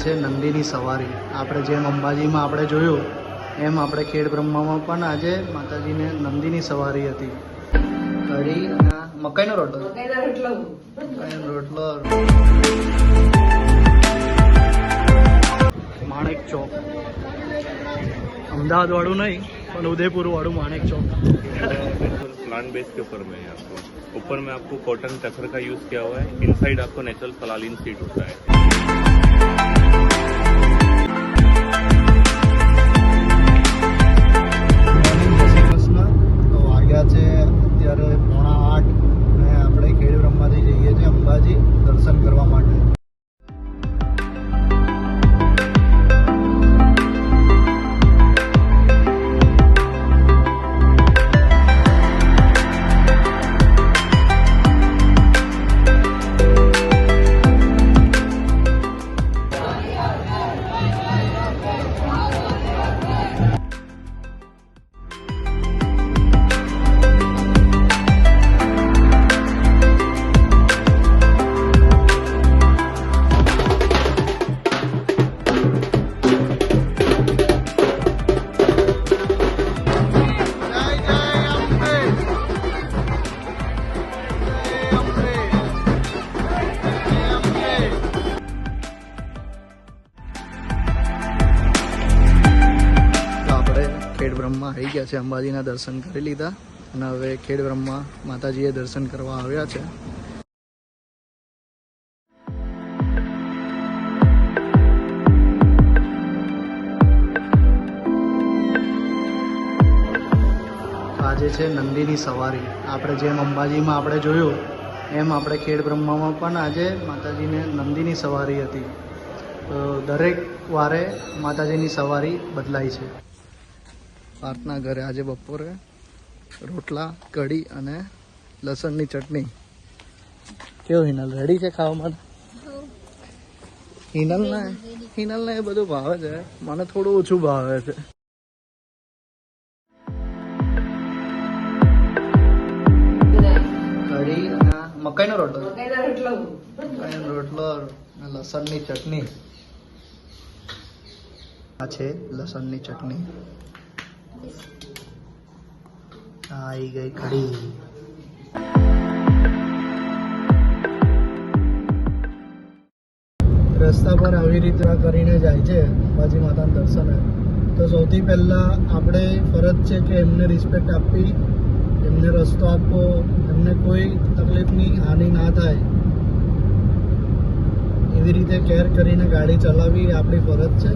છે નંદીની સવારી. આપણે જેમ અંબાજીમાં આપણે જોયું એમ આપણે ખેડ બ્રહ્મામાં પણ આજે માતાજીને નંદીની સવારી હતી. કઢી અને મકાઈનો રોટલો. માણેક ચોક, अहमदाबाद वाड़ू नहीं पर उदयपुर वाड़ू माणेक चौक. प्लांट बेस के ऊपर में है आपको. ऊपर में आपको कॉटन टसर का यूज किया हुआ है. इनसाइड आपको नेचुरल फलालीन सीड होता है. તો વાગ્યા છે અત્યારે 7:45 અને આપણે ખેડ બ્રહ્માથી જઈએ છીએ અંબાજી દર્શન કરવા માટે. ખેડ બ્રહ્મા આવી ગયા છે. અંબાજીના દર્શન કરી લીધા અને હવે ખેડ બ્રહ્મા માતાજીએ દર્શન કરવા આવ્યા છે. આજે છે નંદીની સવારી. આપણે જેમ અંબાજીમાં આપણે જોયું એમ આપણે ખેડ બ્રહ્મામાં પણ આજે માતાજીને નંદીની સવારી હતી. તો દરેક વારે માતાજીની સવારી બદલાય છે. પાર્થના ઘરે આજે બપોરે રોટલા, કઢી અને લસણની ચટણી. કેવું હિનલ, રેડી છે ખાવા માટે? હિનલને એ બધું ભાવે છે, મને થોડું ઓછું ભાવે છે. કઢી અને મકાઈનો રોટલો અને લસણની ચટણી. આ છે લસણની ચટણી. આવી ગઈ કઢી. રસ્તા પર આવી રીતે કરીને જાય છે અંબાજી માતાના દર્શને. તો સૌથી પહેલા આપણે ફરજ છે કે એમને રિસ્પેક્ટ આપવી, એમને રસ્તો આપવો, એમને કોઈ તકલીફની હાનિ ના થાય એવી રીતે કેર કરીને ગાડી ચલાવવી એ આપણી ફરજ છે.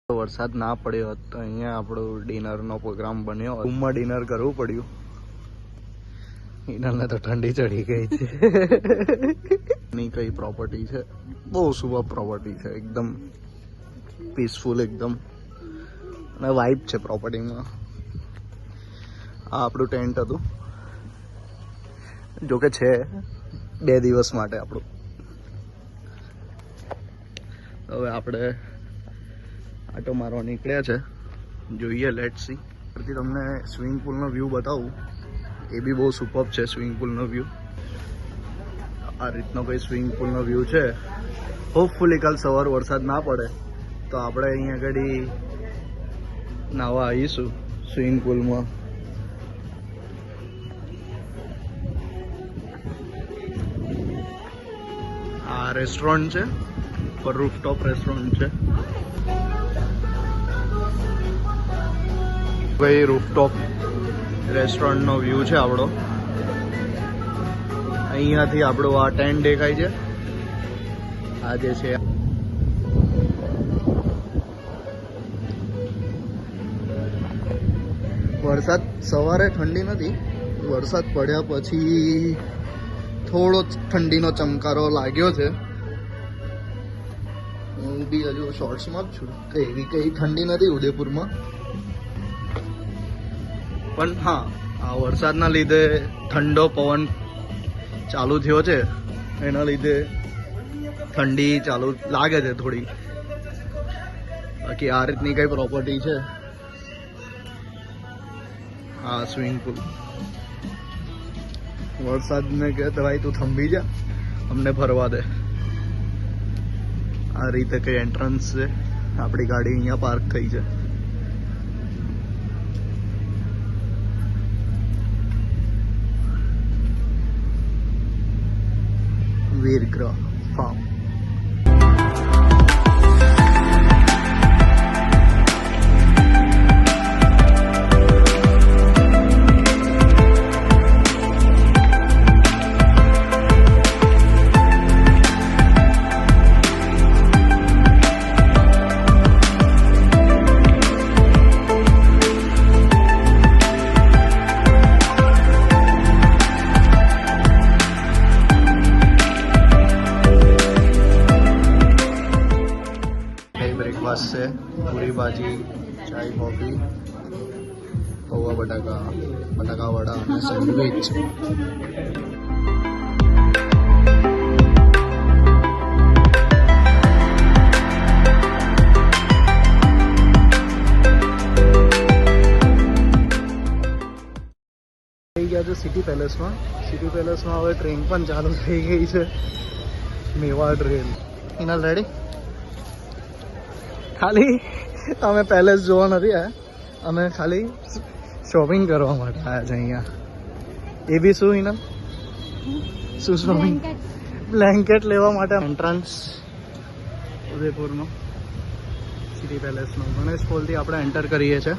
વરસાદ ના પડ્યો હોત તો અહીંયા આપણો ડિનરનો પ્રોગ્રામ બન્યો. રૂમમાં ડિનર કરવું પડ્યું. હિનલને તો ઠંડી ચડી ગઈ છે. ની કઈ પ્રોપર્ટી છે, બહુ સુપર પ્રોપર્ટી છે, એકદમ પીસફુલ એકદમ, અને વાઇબ છે પ્રોપર્ટીમાં. આ આપણું ટેન્ટ હતું, જોકે છે 2 દિવસ માટે આપણું. હવે આપણે આટો મારવા નીકળ્યા છે, જોઈએ લેટ્સ સી. તમને સ્વિમિંગ પુલનો વ્યૂ બતાવું, એ બી બહુ સુપર છે સ્વિમિંગ પુલનો વ્યૂ. આ રીતનો કોઈ સ્વિમિંગ પુલનો વ્યૂ છે. હોપફુલી કાલ સવાર વરસાદ ના પડે તો આપણે અહીંયા આગળ નાવા આવીશું સ્વિમિંગ પુલમાં. આ રેસ્ટોરન્ટ છે, પર રૂફટોપ રેસ્ટોરન્ટ છે. ભાઈ રૂફટોપ રેસ્ટોરન્ટનો વ્યૂ છે આપણો. અહીંયાથી આપણો આ ટેન્ટ દેખાય છે. આ જે છે વરસાદ સવારે ઠંડી નથી, વરસાદ પડ્યા પછી થોડો ઠંડીનો ચમકારો લાગ્યો છે. હું બી હજુ શોર્ટ્સમાં જ છું. એવી કઈ ઠંડી નથી ઉદયપુરમાં, પણ હા આ વરસાદના લીધે ઠંડો પવન ચાલુ થયો છે, એના લીધે ઠંડી ચાલુ લાગે છે થોડી. બાકી આ રીતની કઈ પ્રોપર્ટી છે. હા સ્વિમિંગ પુલ. વરસાદને કહે તો ભાઈ તું થંભી જા, અમને ફરવા દે. આ રીતે કઈ એન્ટ્રન્સ છે. આપણી ગાડી અહીંયા પાર્ક થઈ છે. વીરગ્રહ ફાર્મ. બ્રેકફાસ્ટ છે. પૂરી ભાજી, ચાય કોફી, પૌવા બટાકા, બટાકા વડા અને સેન્ડવિચ. થઈ ગયા છે સિટી પેલેસમાં. સિટી પેલેસમાં હવે ટ્રેન પણ ચાલુ થઈ ગઈ છે, મેવાડ રેલ. ઇનલ રેડી? ખાલી અમે પેલેસ જોવા નથી આવ્યા, અમે ખાલી શોપિંગ કરવા માટે આવ્યા છે અહીંયા. એ બી શું ઇનલ? શું શોપિંગ? બ્લેન્કેટ લેવા માટે. એન્ટ્રન્સ ઉદયપુરનો સિટી પેલેસનો ગણેશ પોલથી આપણે એન્ટર કરીએ છીએ.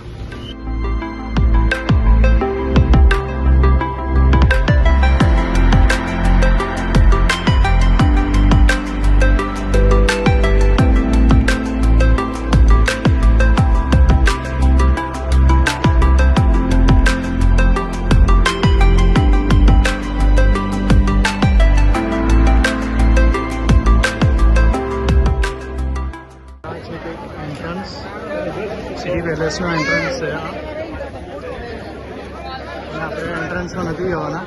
સિટી પેલેસનો એન્ટ્રન્સ છે આ. અને આપણે એન્ટ્રન્સમાં નથી જવાના.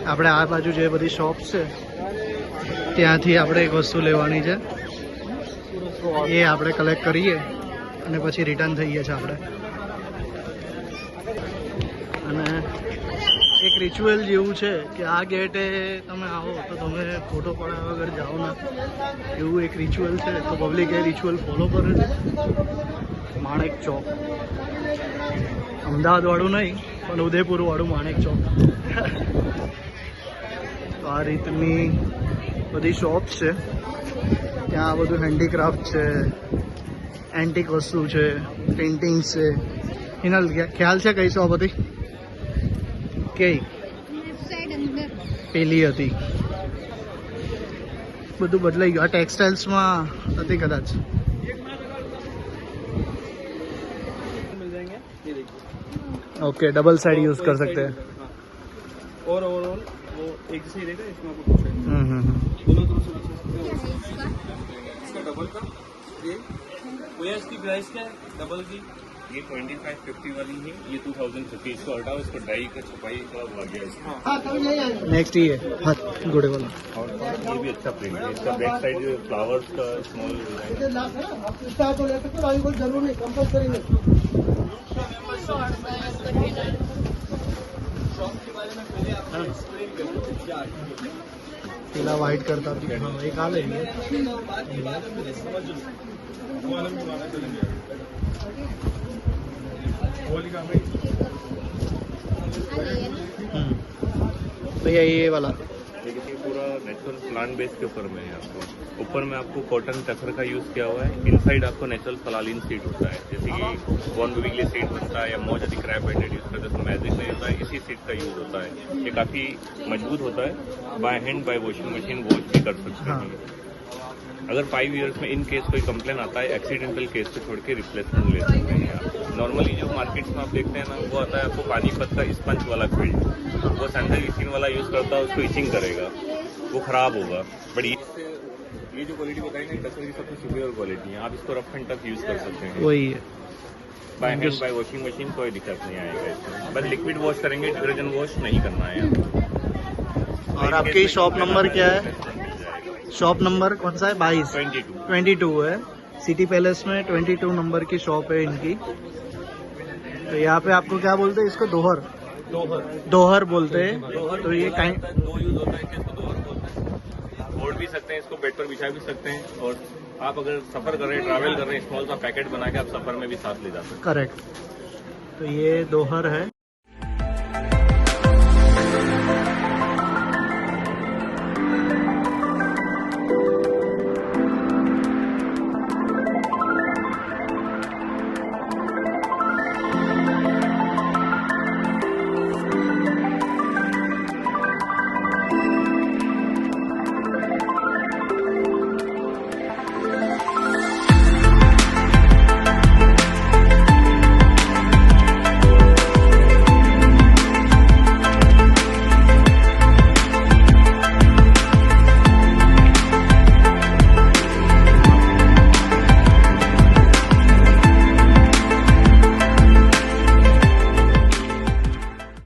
આપણે આ બાજુ જે બધી શોપ્સ છે ત્યાંથી આપણે એક વસ્તુ લેવાની છે, એ આપણે કલેક્ટ કરીએ અને પછી રિટર્ન થઈએ છીએ આપણે. અને એક રિચ્યુઅલ જેવું છે કે આ ગેટે તમે આવો તો તમે ફોટો પડાવ્યા વગર જાઓ ના, એવું એક રિચ્યુઅલ છે. તો પબ્લિક એ રિચ્યુઅલ ફોલો કરે છે. માણેક ચોક, અમદાવાદ વાળું નહીં પણ ઉદયપુર વાળું માણેક ચોક. તો આ રીતની બધી શોપ્સ છે. ત્યાં બધું હેન્ડીક્રાફ્ટ છે, એન્ટિક વસ્તુ છે, પેઇન્ટિંગ્સ છે. એના ખ્યાલ છે કઈ શોપ હતી? કઈ પેલી હતી. બધું બદલાઈ ગયું. આ ટેક્સટાઇલ્સમાં હતી કદાચ. ओके, डबल साइड यूज कर सकते हैं. और ओवरऑल वो एक जैसे ही रहेगा, इसमें आपको दोनों तरफ से इसका डबल का ये भैया इसकी प्राइस क्या है डबल की? ये 2550 वाली है, ये 2050. इसको हटाओ, इसको डाई का छपाई का आ गया इसका. नेक्स्ट ये हाथ घोड़े वाला. और ये भी अच्छा प्रिंट है. इसका बैक साइड फ्लावर्स का स्मॉल जरूर नहीं कंपल्सरी नहीं. પેલા વ્હાઈટ કરતા એક આ લઈ લે. भैया ये वाला देखिए पूरा पूरा नेचुरल प्लांट बेस के ऊपर में है आपको। ऊपर में आपको कॉटन टफर का यूज किया हुआ है, इनसाइड आपको नेचुरल फलालिन सीड होता है, जैसे कि बॉर्न बेबी के लिए सीड बनता है या मौज आदि क्रैप बैंडेड यूज करते हैं तो मैजिक नहीं होता है, इसी सीड का यूज होता है। ये काफी मजबूत होता है, by hand bye washing machine wash भी कर सकते हैं। अगर 5 इयर्स में इन केस कोई कंप्लेन आता है, एक्सीडेंटल केस से छोड़ के रिप्लेसमेंट ले सकते हैं आप। नॉर्मली जो मार्केट्स में आप देखते हैं ना, वो आता है आपको पानीपत का स्पंज वाला फील्ड, वो सैनिटरी इचिंग वाला यूज करता है, उसको इचिंग करेगा, वो खराब होगा। बट ये जो क्वालिटी बताई ना, टचर की सबसे सुपीरियर क्वालिटी है, आप इसको रफ एंड टफ यूज कर सकते हैं। वही है, by hand bye washing machine कोई दिक्कत नहीं आएगा इसमें। बस लिक्विड वॉश करेंगे, डिटर्जेंट वॉश नहीं करना है आपको। और आपकी शॉप नंबर क्या है? शॉप नंबर कौन सा है? 22 22 है। सिटी पैलेस में 22 नंबर की शॉप है इनकी। तो यहाँ पे आपको क्या बोलते हैं इसको? दोहर बोलते हैं। तो ये दो यूज होता है कि इसको दोहर बोलते हैं। बोर्ड भी सकते हैं, इसको बेड पर बिछा भी सकते हैं, और आप अगर सफर कर रहे हैं, ट्रैवल कर रहे हैं, स्मॉल सा पैकेट बना के आप सफर में भी साथ ले जा सकते हैं। करेक्ट। तो ये दोहर है।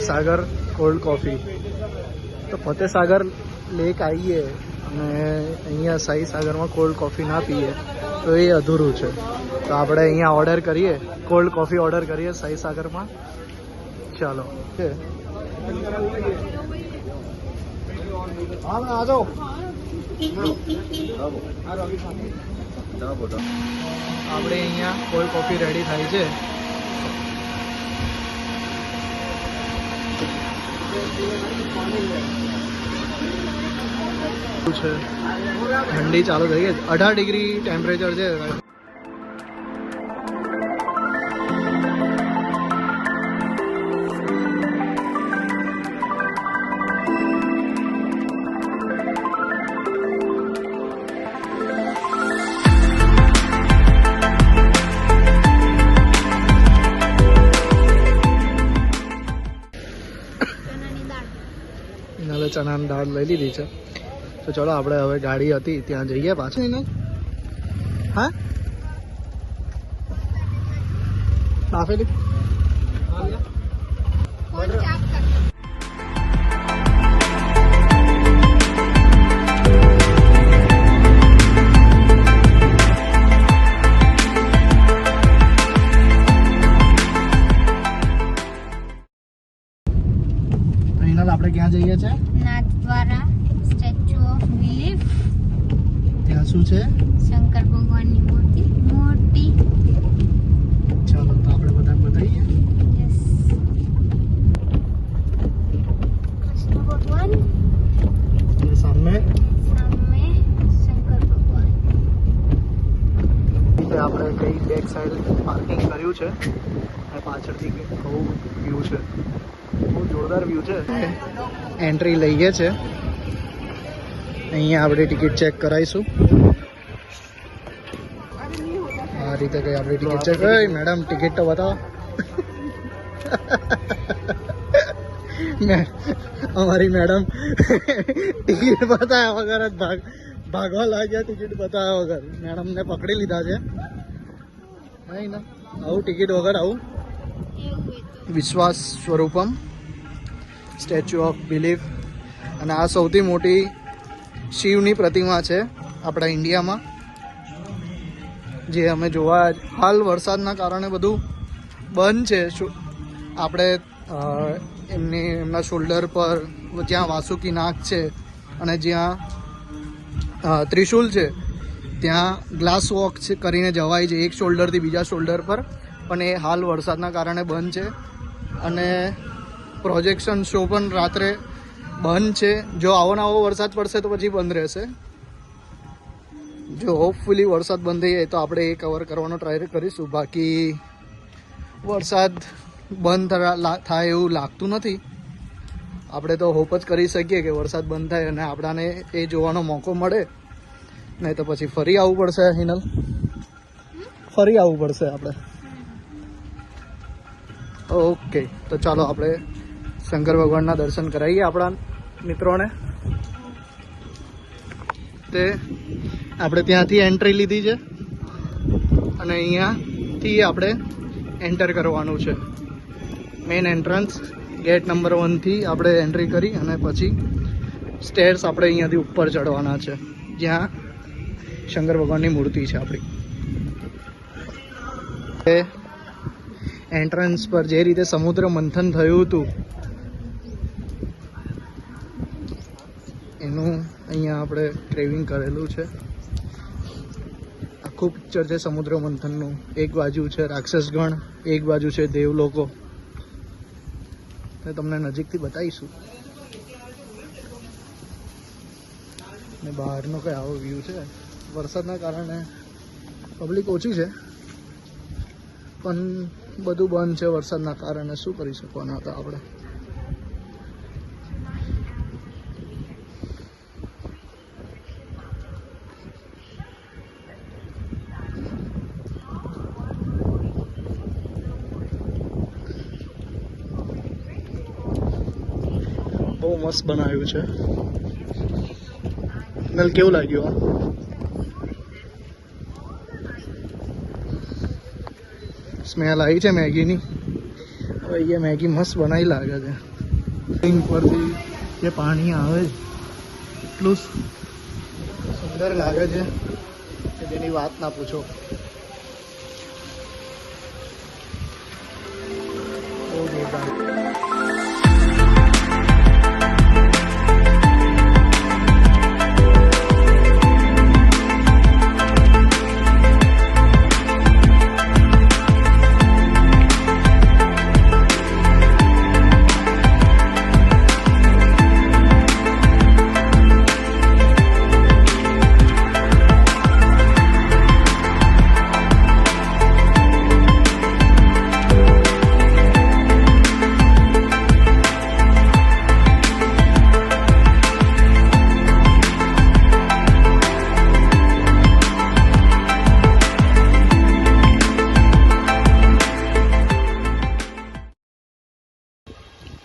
સાગર કોલ્ડ કોફી તો ફતેહ સાગર લેક આવીએ અને અહીંયા સાઈ સાગરમાં કોલ્ડ કોફી ના પીએ તો એ અધૂરું છે. તો આપણે અહીંયા ઓર્ડર કરીએ, કોલ્ડ કોફી ઓર્ડર કરીએ સાઈ સાગરમાં. ચાલો છે આપણે અહીંયા કોલ્ડ કોફી રેડી થાય છે. ઠંડી ચાલુ થઈ ગઈ, 18 ડિગ્રી ટેમ્પરેચર છે. ઇનાલે ચણાની દાળ લઈ લીધી છે. તો ચલો આપણે હવે ગાડી હતી ત્યાં જઈએ પાછું. એને હા બાફેલી આપણે ક્યાં જઈએ છીએ? Nathdwara statue of belief. ત્યાં શું છે? શંકર ભગવાનની મૂર્તિ મોટી. ચાલો તો આપણે બધા બતાવીએ. યસ, કૃષ્ણ ભગવાન અને સામે શંકર ભગવાન. એટલે આપણે કઈ બેક સાઈડ પાર્કિંગ કર્યું છે અને પાછળથી બહુ વ્યૂ છે, બહુ જોરદાર વ્યૂ છે. એન્ટ્રી લઈએ છે. અહીંયા આપણે ટિકિટ ચેક કરાવીશું. આ રીતે કઈ આપણી ટિકિટ ચેક કરી. મેડમ ટિકિટ તો બતાવો. અમારી મેડમ ટિકિટ બતાવ્યા વગર જ ભાગવા લાગ્યા. ટિકિટ બતાવ્યા વગર મેડમને પકડી લીધા છે. નહીં ને આવું ટિકિટ વગર આવું. વિશ્વાસ સ્વરૂપમ સ્ટેચ્યુ ઓફ બિલીફ. અને આ સૌથી મોટી શિવની પ્રતિમા છે આપણા ઇન્ડિયામાં, જે અમે જોવા. હાલ વરસાદના કારણે બધું બંધ છે. આપણે એમના શોલ્ડર પર જ્યાં વાસુકી નાગ છે અને જ્યાં ત્રિશુલ છે ત્યાં ગ્લાસ વોક કરીને જવાય છે એક શોલ્ડરથી બીજા શોલ્ડર પર, પણ એ હાલ વરસાદના કારણે બંધ છે. અને પ્રોજેક્શન શો પણ રાત્રે બંધ છે. જો આવો ને આવો વરસાદ પડશે તો પછી બંધ રહેશે. જો હોપફુલી વરસાદ બંધ થઈ જાય તો આપણે એ કવર કરવાનો ટ્રાય કરીશું. બાકી વરસાદ બંધ થાય એવું લાગતું નથી. આપણે તો હોપ જ કરી શકીએ કે વરસાદ બંધ થાય અને આપણાને એ જોવાનો મોકો મળે. નહીં તો પછી ફરી આવવું પડશે. હિનલ, ફરી આવવું પડશે આપણે. ઓકે, તો ચાલો આપણે શંકર ભગવાનના દર્શન કરાવીએ આપણા મિત્રોને. તે આપણે ત્યાંથી એન્ટ્રી લીધી છે અને અહીંયાથી આપણે એન્ટર કરવાનું છે. મેઇન એન્ટ્રન્સ ગેટ નંબર 1 થી આપણે એન્ટ્રી કરી અને પછી સ્ટેર્સ આપણે અહીંયાથી ઉપર ચડવાના છે, જ્યાં શંકર ભગવાનની મૂર્તિ છે આપણી. એન્ટ્રન્સ પર જે રીતે સમુદ્ર મંથન થયું હતું એનું અહીંયા આપણે ક્રેવિંગ કરેલું છે. આખું પિક્ચર છે સમુદ્ર મંથનનું. એક બાજુ છે રાક્ષસગણ, એક બાજુ છે દેવલોકો. તમને નજીકથી બતાવીશું. ને બહારનો કંઈ આવો વ્યૂ છે. વરસાદના કારણે પબ્લિક ઓછી છે, પણ બધું બંધ છે વરસાદના કારણે. શું કરી શકવાના હતા આપણે. બહુ મસ્ત બનાવ્યું છે. નલ કેવું લાગ્યું? સ્મેલ આવી છે મેગીની. હવે એ મેગી મસ્ત બનાવી લાગે છે. સિંગ પરથી જે પાણી આવે છે એટલું સુંદર લાગે છે કે જેની વાત ના પૂછો. બહુ જોરદાર.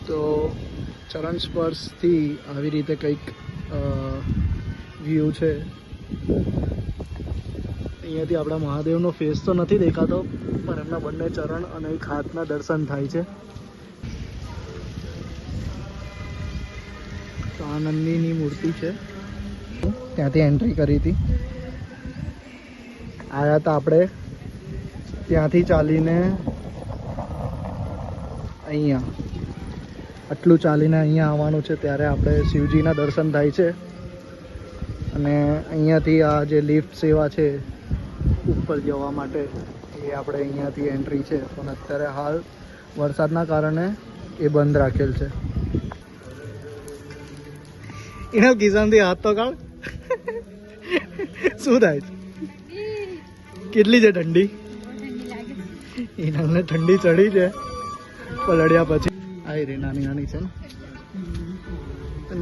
તો ચરણ સ્પર્શથી આવી રીતે કંઈક વ્યૂ છે. અહીંયાથી આપણા મહાદેવનો ફેસ તો નથી દેખાતો, પણ એમના બંને ચરણ અને એક હાથના દર્શન થાય છે. તો આનંદીની મૂર્તિ છે. ત્યાંથી એન્ટ્રી કરી હતી. આવ્યા હતા આપણે ત્યાંથી ચાલીને અહીંયા, આટલું ચાલીને અહીંયા આવવાનું છે. ત્યારે આપણે શિવજીના દર્શન થાય છે. અને અહીંયાથી આ જે લિફ્ટ સેવા છે ઉપર જવા માટે, એ આપણે અહીંયાથી એન્ટ્રી છે. પણ અત્યારે હાલ વરસાદના કારણે એ બંધ રાખેલ છે. એના કિસાનથી હાથ તો કાઢ. શું થાય છે? કેટલી છે ઠંડી? એનાને ઠંડી ચડી છે પલળ્યા પછી. આવી રે નાની નાની છે ને.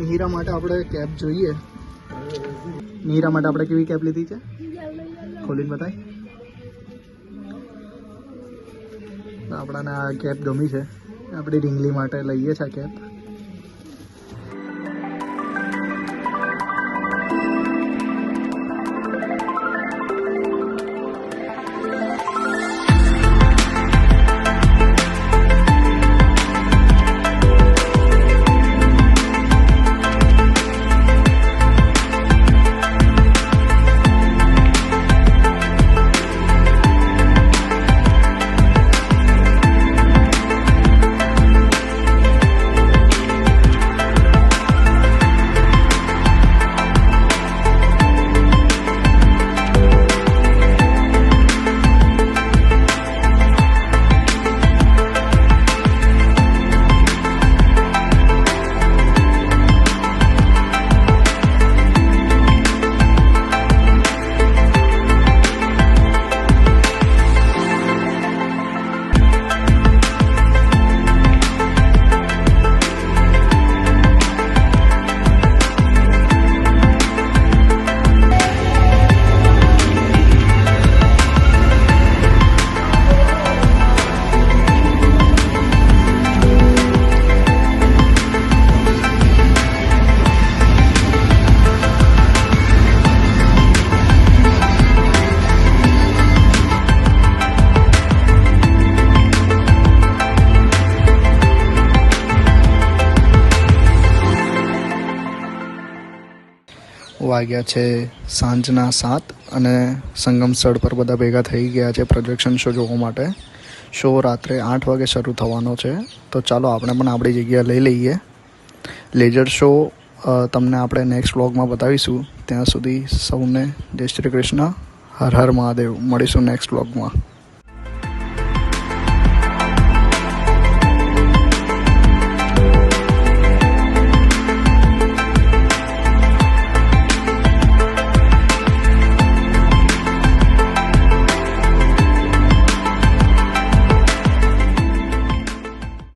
નીરા માટે આપણે કેપ જોઈએ. નીરા માટે આપણે કેવી કેપ લીધી છે? ખોલીને બતાય. આપણાને આ કેપ ગમી છે. આપણી ઢીંગલી માટે લઈએ છે આ કેપ. વાગ્યા છે સાંજના 7 અને સંગમ સ્થળ પર બધા ભેગા થઈ ગયા છે પ્રોજેક્શન શો જોવા માટે. શો રાત્રે 8 વાગે શરૂ થવાનો છે. તો ચાલો આપણે પણ આપણી જગ્યા લઈ લઈએ. લેઝર શો તમને આપણે નેક્સ્ટ વ્લોગમાં બતાવીશું. ત્યાં સુધી સૌને જય શ્રી કૃષ્ણ. હર હર મહાદેવ. મળીશું નેક્સ્ટ વ્લોગમાં.